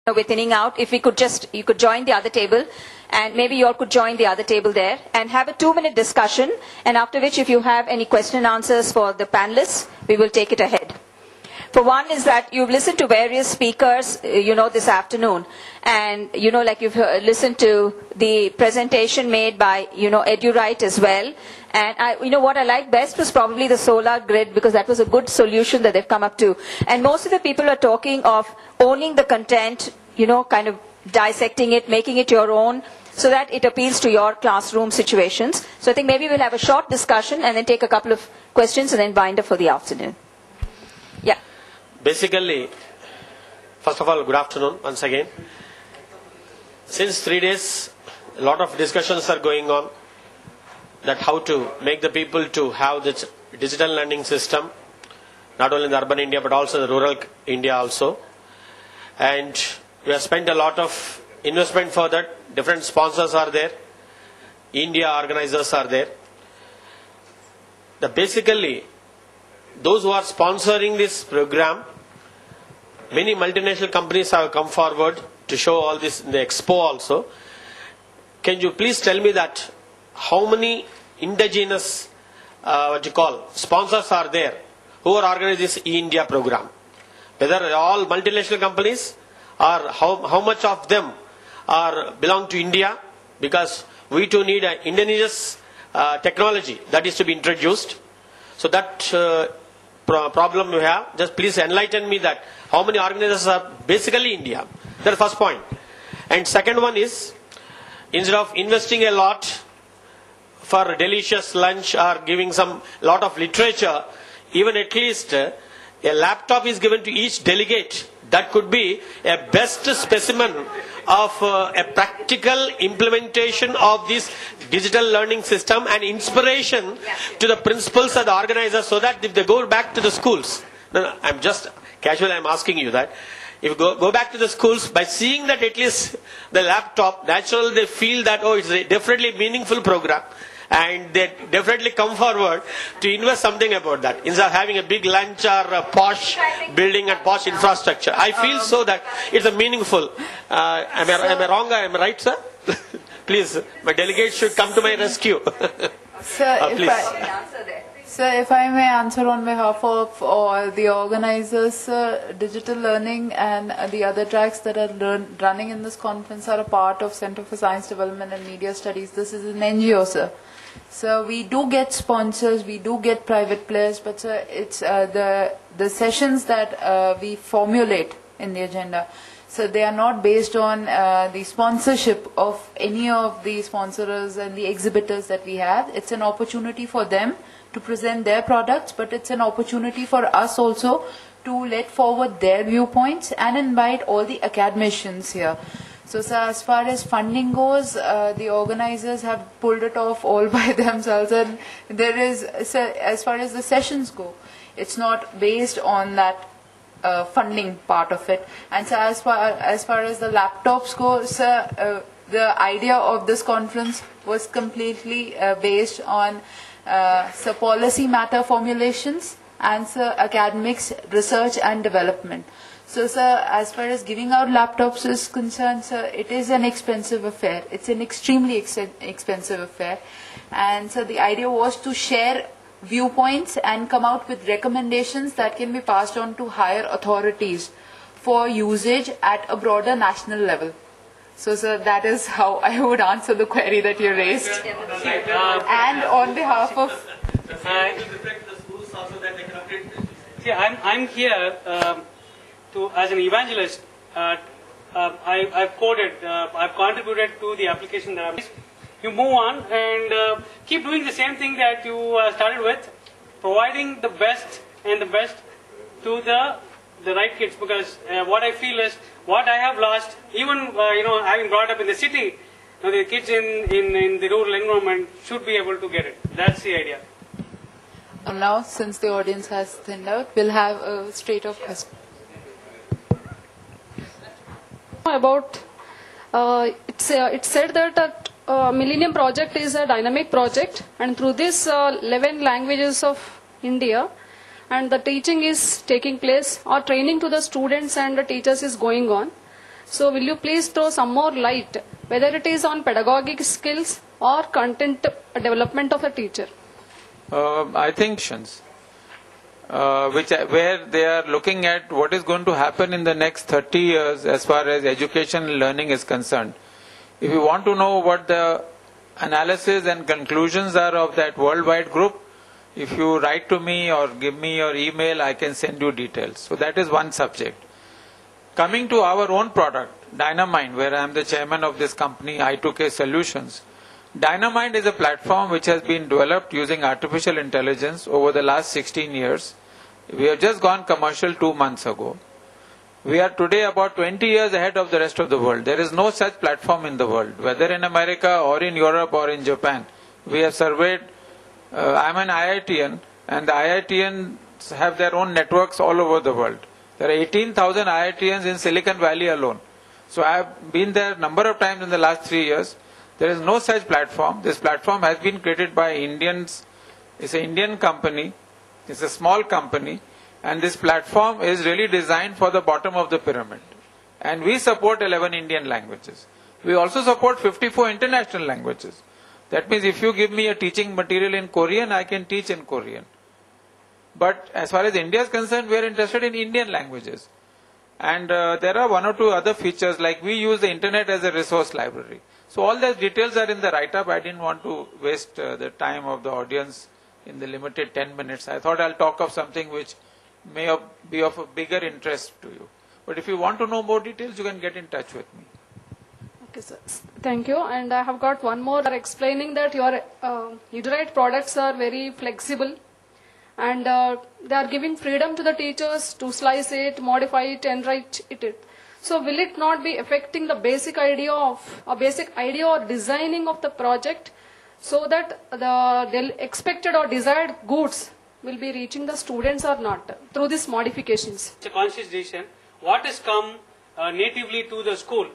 We're thinning out. If we could you could join the other table, and maybe you all could join the other table there and have a 2-minute discussion, and after which if you have any question and answers for the panelists, we will take it ahead. For one is that you've listened to various speakers, this afternoon, and, like you've listened to the presentation made by, EduRite as well. And what I liked best was probably the solar grid, because that was a good solution that they've come up to. And most of the people are talking of owning the content, kind of dissecting it, making it your own, so that it appeals to your classroom situations. So I think maybe we'll have a short discussion and then take a couple of questions and then wind up for the afternoon. Yeah. Basically, first of all, good afternoon once again. Since 3 days, a lot of discussions are going on that how to make the people to have this digital learning system, not only in the urban India but also the rural India also. And we have spent a lot of investment for that. Different sponsors are there. India organizers are there. Basically, those who are sponsoring this program, many multinational companies have come forward to show all this in the expo also. Can you please tell me that how many indigenous sponsors are there who are organizing this eINDIA program? Whether all multinational companies or how much of them belong to India? Because we too need an indigenous technology that is to be introduced. So that problem we have, just please enlighten me that how many organizers are basically India. That's the first point. And second one is, instead of investing a lot for a delicious lunch or giving some lot of literature, even at least a laptop is given to each delegate. That could be a best specimen of a practical implementation of this digital learning system and inspiration to the principals and the organizers, so that if they go back to the schools, I'm just casually I'm asking you that, if you go back to the schools, by seeing that at least the laptop, naturally they feel that, oh, it's a definitely meaningful program. And they definitely come forward to invest something about that, instead of having a big lunch or a posh building and posh infrastructure. I feel so that it's a meaningful. Am I wrong? Am I right, sir? Please, my delegates should come to my rescue. Sir, if I may answer on behalf of all the organizers, digital learning and the other tracks that are running in this conference are a part of Center for Science Development and Media Studies. This is an NGO, sir. So we do get sponsors, we do get private players, but sir, it's the sessions that we formulate in the agenda. So they are not based on the sponsorship of any of the sponsors and the exhibitors that we have. It's an opportunity for them to present their products, but it's an opportunity for us also to let forward their viewpoints and invite all the academicians here. So, sir, as far as funding goes, the organizers have pulled it off all by themselves, and there is, sir, as far as the sessions go, it's not based on that funding part of it. And so as far as the laptops go, sir, the idea of this conference was completely based on policy matter formulations and academics, research and development. So, sir, as far as giving out laptops is concerned, sir, it is an expensive affair. It's an extremely expensive affair. And so the idea was to share viewpoints and come out with recommendations that can be passed on to higher authorities for usage at a broader national level. So, sir, that is how I would answer the query that you raised. And on behalf of... I'm here as an evangelist. I've coded, I've contributed to the application that I've... You move on and keep doing the same thing that you started with, providing the best and the best to the right kids, because what I feel is what I have lost, even having brought up in the city, the kids in the rural environment should be able to get it. That's the idea. And now, since the audience has thinned out, we'll have a straight-off question. About it's said that Millennium Project is a dynamic project, and through this 11 languages of India, and the teaching is taking place, or training to the students and the teachers is going on. So will you please throw some more light, whether it is on pedagogic skills or content development of a teacher? I think where they are looking at what is going to happen in the next 30 years as far as education and learning is concerned. If you want to know what the analysis and conclusions are of that worldwide group, if you write to me or give me your email, I can send you details. So that is one subject. Coming to our own product, Dynamind, where I am the chairman of this company, I2K Solutions. Dynamind is a platform which has been developed using artificial intelligence over the last 16 years. We have just gone commercial 2 months ago. We are today about 20 years ahead of the rest of the world. There is no such platform in the world, whether in America or in Europe or in Japan. We have surveyed, I'm an IITian, and the IITians have their own networks all over the world. There are 18,000 IITians in Silicon Valley alone. So I have been there a number of times in the last 3 years. There is no such platform. This platform has been created by Indians. It's an Indian company. It's a small company. And this platform is really designed for the bottom of the pyramid. And we support 11 Indian languages. We also support 54 international languages. That means if you give me a teaching material in Korean, I can teach in Korean. But as far as India is concerned, we are interested in Indian languages. And there are one or two other features, like we use the internet as a resource library. So all the details are in the write-up. I didn't want to waste the time of the audience in the limited 10 minutes. I thought I'll talk of something which may be of a bigger interest to you. But if you want to know more details, you can get in touch with me. Okay, sir. Thank you. And I have got one more explaining that your Udurite products are very flexible and they are giving freedom to the teachers to slice it, modify it, and write it. So will it not be affecting the basic idea or designing of the project so that the expected or desired goods will be reaching the students or not through these modifications? It's a conscious decision. What has come natively to the school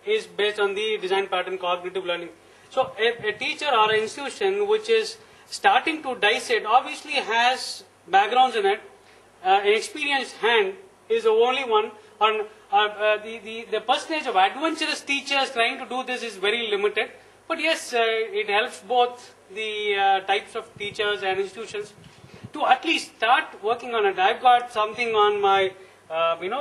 is based on the design pattern cognitive learning. So a teacher or an institution which is starting to dissect obviously has backgrounds in it. An experienced hand is the only one. The percentage of adventurous teachers trying to do this is very limited. But yes, it helps both the types of teachers and institutions to at least start working on it. I've got something on my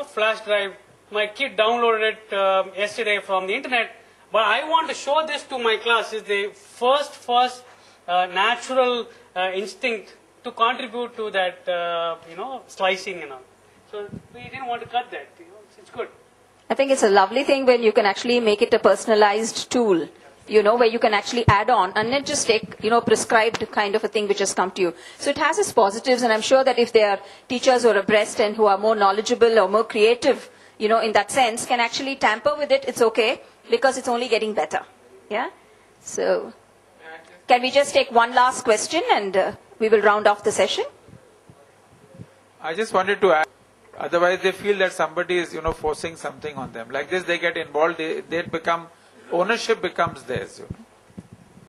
flash drive. My kid downloaded it yesterday from the internet. But I want to show this to my class. Is the first natural instinct to contribute to that slicing and all. So we didn't want to cut that. It's good. I think it's a lovely thing when you can actually make it a personalized tool, where you can actually add on and not just take, prescribed kind of a thing which has come to you. So it has its positives, and I'm sure that if there are teachers who are abreast and who are more knowledgeable or more creative, in that sense, can actually tamper with it, it's okay, because it's only getting better. Yeah? So, can we just take one last question and we will round off the session? I just wanted to add, otherwise they feel that somebody is, forcing something on them. Like this, they get involved, ownership becomes theirs.